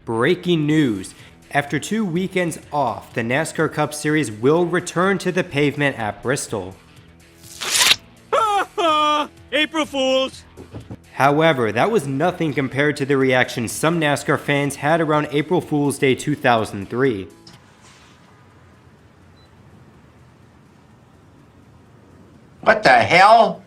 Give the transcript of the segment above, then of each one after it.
Breaking news. After 2 weekends off, the NASCAR Cup Series will return to the pavement at Bristol. April Fools! However, that was nothing compared to the reaction some NASCAR fans had around April Fool's Day 2003. What the hell?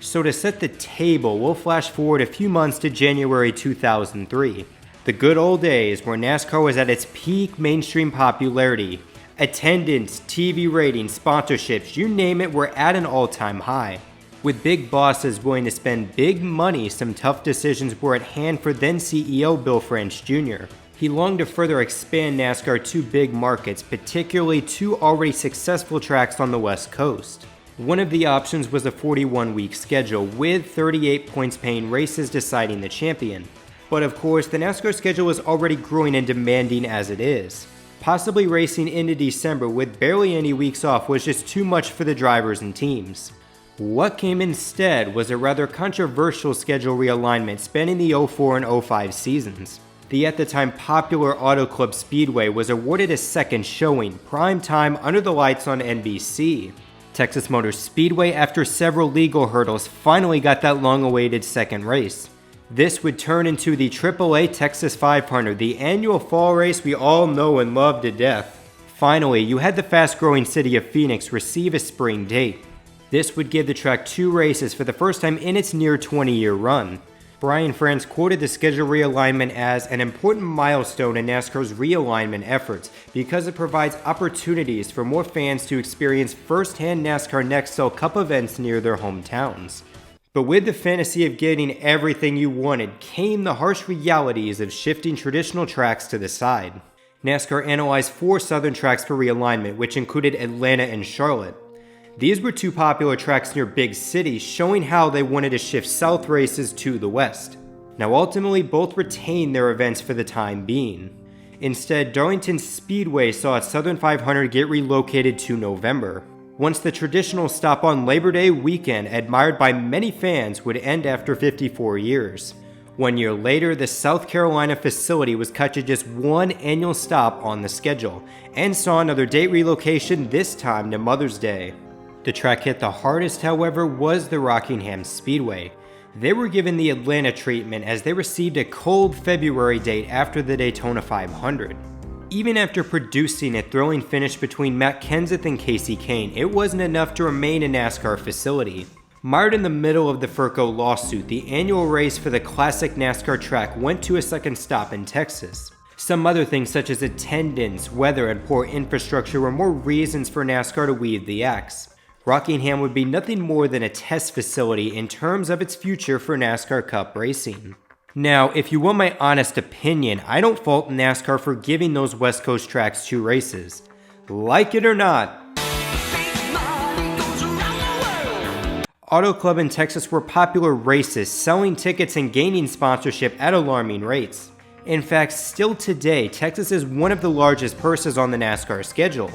So to set the table, we'll flash forward a few months to January 2003. The good old days where NASCAR was at its peak mainstream popularity. Attendance, TV ratings, sponsorships, you name it, were at an all-time high. With big bosses willing to spend big money, some tough decisions were at hand for then CEO Bill France Jr. He longed to further expand NASCAR to big markets, particularly 2 already successful tracks on the West Coast. One of the options was a 41-week schedule, with 38 points-paying races deciding the champion. But of course, the NASCAR schedule was already growing and demanding as it is. Possibly racing into December with barely any weeks off was just too much for the drivers and teams. What came instead was a rather controversial schedule realignment spanning the 04 and 05 seasons. The at the time popular Auto Club Speedway was awarded a second showing, prime time under the lights on NBC. Texas Motor Speedway, after several legal hurdles, finally got that long-awaited second race. This would turn into the AAA Texas 500, the annual fall race we all know and love to death. Finally, you had the fast-growing city of Phoenix receive a spring date. This would give the track 2 races for the first time in its near 20-year run. Brian France quoted the schedule realignment as an important milestone in NASCAR's realignment efforts because it provides opportunities for more fans to experience first-hand NASCAR Nextel Cup events near their hometowns. But with the fantasy of getting everything you wanted came the harsh realities of shifting traditional tracks to the side. NASCAR analyzed 4 southern tracks for realignment, which included Atlanta and Charlotte. These were 2 popular tracks near big cities, showing how they wanted to shift south races to the west. Now ultimately both retained their events for the time being. Instead, Darlington Speedway saw its Southern 500 get relocated to November. Once the traditional stop on Labor Day weekend, admired by many fans, would end after 54 years. 1 year later, the South Carolina facility was cut to just 1 annual stop on the schedule, and saw another date relocation, this time to Mother's Day. The track hit the hardest, however, was the Rockingham Speedway. They were given the Atlanta treatment as they received a cold February date after the Daytona 500. Even after producing a thrilling finish between Matt Kenseth and Casey Kane, it wasn't enough to remain a NASCAR facility. Mired in the middle of the Furco lawsuit, the annual race for the classic NASCAR track went to a second stop in Texas. Some other things such as attendance, weather, and poor infrastructure were more reasons for NASCAR to weave the axe. Rockingham would be nothing more than a test facility in terms of its future for NASCAR Cup racing. Now, if you want my honest opinion, I don't fault NASCAR for giving those West Coast tracks 2 races. Like it or not, Auto Club in Texas were popular races, selling tickets and gaining sponsorship at alarming rates. In fact, still today, Texas is one of the largest purses on the NASCAR schedule.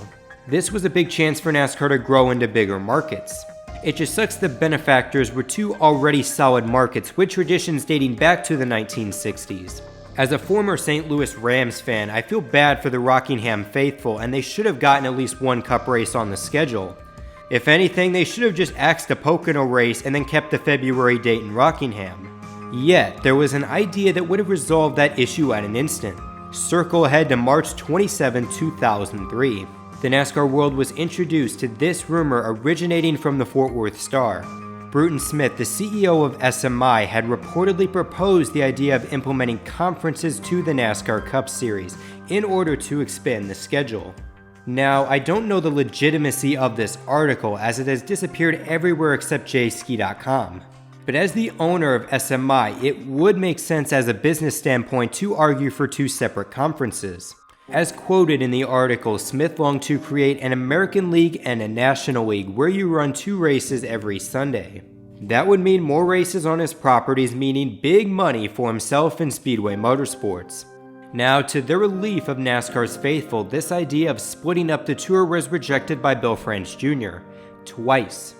This was a big chance for NASCAR to grow into bigger markets. It just sucks the benefactors were 2 already solid markets with traditions dating back to the 1960s. As a former St. Louis Rams fan, I feel bad for the Rockingham faithful, and they should have gotten at least 1 Cup race on the schedule. If anything, they should have just axed a Pocono race and then kept the February date in Rockingham. Yet, there was an idea that would have resolved that issue at an instant. Circle ahead to March 27, 2003. The NASCAR world was introduced to this rumor originating from the Fort Worth Star. Bruton Smith, the CEO of SMI, had reportedly proposed the idea of implementing conferences to the NASCAR Cup Series in order to expand the schedule. Now, I don't know the legitimacy of this article as it has disappeared everywhere except jski.com. But as the owner of SMI, it would make sense as a business standpoint to argue for 2 separate conferences. As quoted in the article, Smith longed to create an American League and a National League where you run 2 races every Sunday. That would mean more races on his properties, meaning big money for himself and Speedway Motorsports. Now, to the relief of NASCAR's faithful, this idea of splitting up the tour was rejected by Bill France Jr. twice.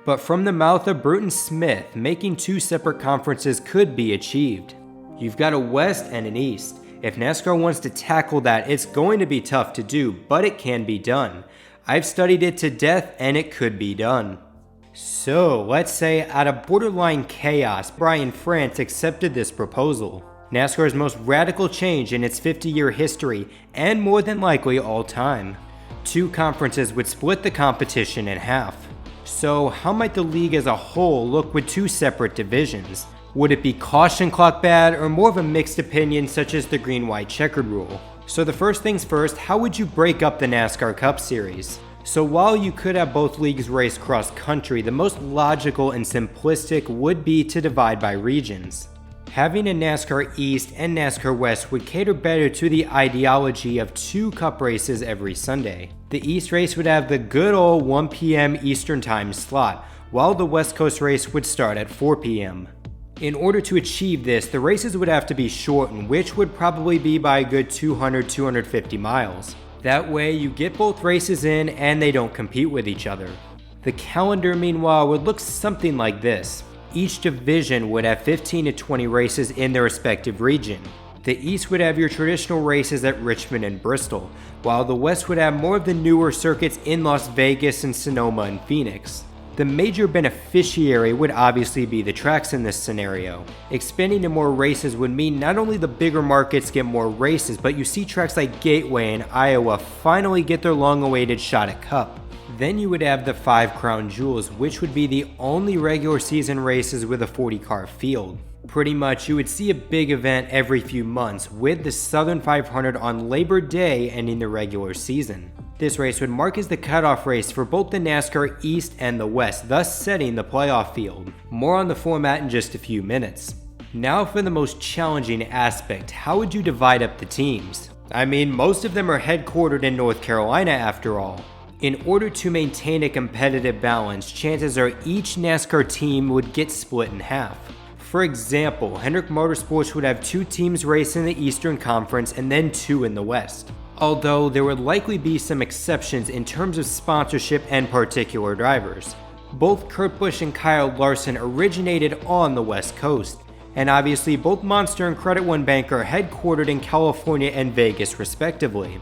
But from the mouth of Bruton Smith, making 2 separate conferences could be achieved. You've got a West and an East. If NASCAR wants to tackle that, it's going to be tough to do, but it can be done. I've studied it to death and it could be done. So, let's say out of borderline chaos, Brian France accepted this proposal. NASCAR's most radical change in its 50-year history, and more than likely all time. 2 conferences would split the competition in half. So, how might the league as a whole look with 2 separate divisions? Would it be caution clock bad, or more of a mixed opinion such as the green-white checkered rule? So the first things first, how would you break up the NASCAR Cup Series? So while you could have both leagues race cross-country, the most logical and simplistic would be to divide by regions. Having a NASCAR East and NASCAR West would cater better to the ideology of 2 cup races every Sunday. The East race would have the good old 1 p.m. Eastern Time slot, while the West Coast race would start at 4 p.m. In order to achieve this, the races would have to be shortened, which would probably be by a good 200-250 miles. That way you get both races in and they don't compete with each other. The calendar, meanwhile, would look something like this. Each division would have 15 to 20 races in their respective region. The East would have your traditional races at Richmond and Bristol, while the West would have more of the newer circuits in Las Vegas and Sonoma and Phoenix. The major beneficiary would obviously be the tracks in this scenario. Expanding to more races would mean not only the bigger markets get more races, but you see tracks like Gateway and Iowa finally get their long-awaited shot at Cup. Then you would have the 5 crown jewels, which would be the only regular season races with a 40-car field. Pretty much, you would see a big event every few months, with the Southern 500 on Labor Day ending the regular season. This race would mark as the cutoff race for both the NASCAR East and the West, thus setting the playoff field. More on the format in just a few minutes. Now for the most challenging aspect, how would you divide up the teams? I mean, most of them are headquartered in North Carolina after all. In order to maintain a competitive balance, chances are each NASCAR team would get split in half. For example, Hendrick Motorsports would have 2 teams race in the Eastern Conference and then 2 in the West. Although there would likely be some exceptions in terms of sponsorship and particular drivers. Both Kurt Busch and Kyle Larson originated on the West Coast, and obviously both Monster and Credit One Bank are headquartered in California and Vegas respectively.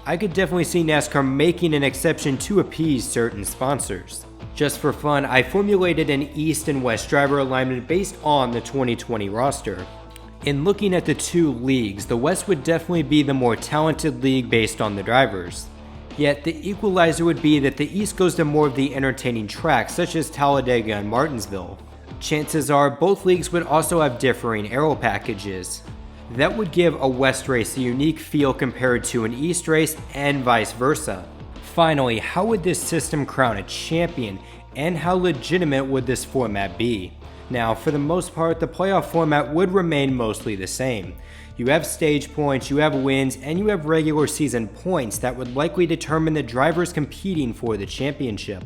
I could definitely see NASCAR making an exception to appease certain sponsors. Just for fun, I formulated an East and West driver alignment based on the 2020 roster. In looking at the 2 leagues, the West would definitely be the more talented league based on the drivers. Yet the equalizer would be that the East goes to more of the entertaining tracks such as Talladega and Martinsville. Chances are both leagues would also have differing aero packages. That would give a West race a unique feel compared to an East race and vice versa. Finally, how would this system crown a champion, and how legitimate would this format be? Now, for the most part, the playoff format would remain mostly the same. You have stage points, you have wins, and you have regular season points that would likely determine the drivers competing for the championship.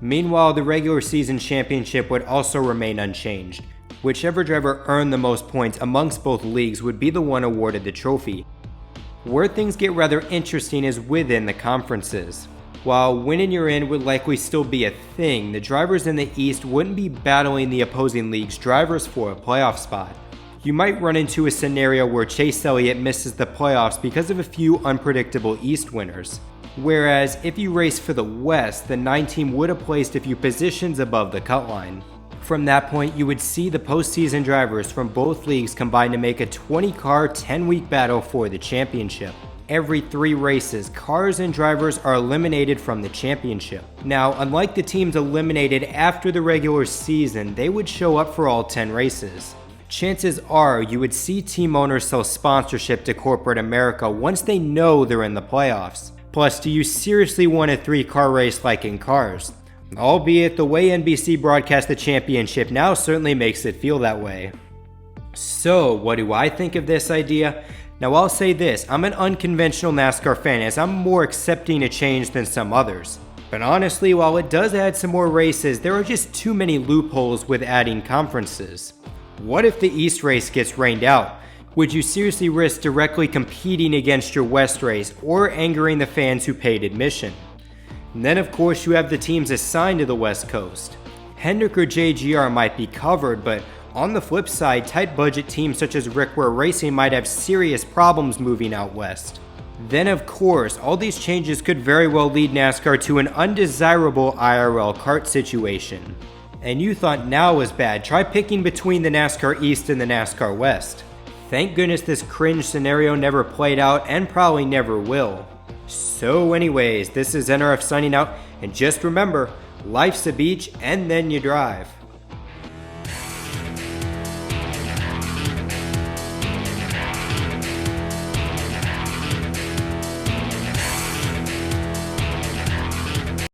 Meanwhile, the regular season championship would also remain unchanged. Whichever driver earned the most points amongst both leagues would be the one awarded the trophy. Where things get rather interesting is within the conferences. While winning your in would likely still be a thing, the drivers in the East wouldn't be battling the opposing league's drivers for a playoff spot. You might run into a scenario where Chase Elliott misses the playoffs because of a few unpredictable East winners. Whereas if you race for the West, the 9 team would have placed a few positions above the cut line. From that point, you would see the postseason drivers from both leagues combine to make a 20-car, 10-week battle for the championship. Every 3 races, cars and drivers are eliminated from the championship. Now, unlike the teams eliminated after the regular season, they would show up for all 10 races. Chances are you would see team owners sell sponsorship to corporate America once they know they're in the playoffs. Plus, do you seriously want a 3-car race like in Cars? Albeit the way NBC broadcasts the championship now certainly makes it feel that way. So, what do I think of this idea? Now I'll say this, I'm an unconventional NASCAR fan as I'm more accepting a change than some others. But honestly, while it does add some more races, there are just too many loopholes with adding conferences. What if the East race gets rained out? Would you seriously risk directly competing against your West race or angering the fans who paid admission? And then of course you have the teams assigned to the West Coast. Hendrick or JGR might be covered, but On the flip side, tight budget teams such as Rickware Racing might have serious problems moving out west. Then of course, all these changes could very well lead NASCAR to an undesirable IRL kart situation. And you thought now was bad, try picking between the NASCAR East and the NASCAR West. Thank goodness this cringe scenario never played out and probably never will. So anyways, this is NRF signing out, and just remember, life's a beach and then you drive.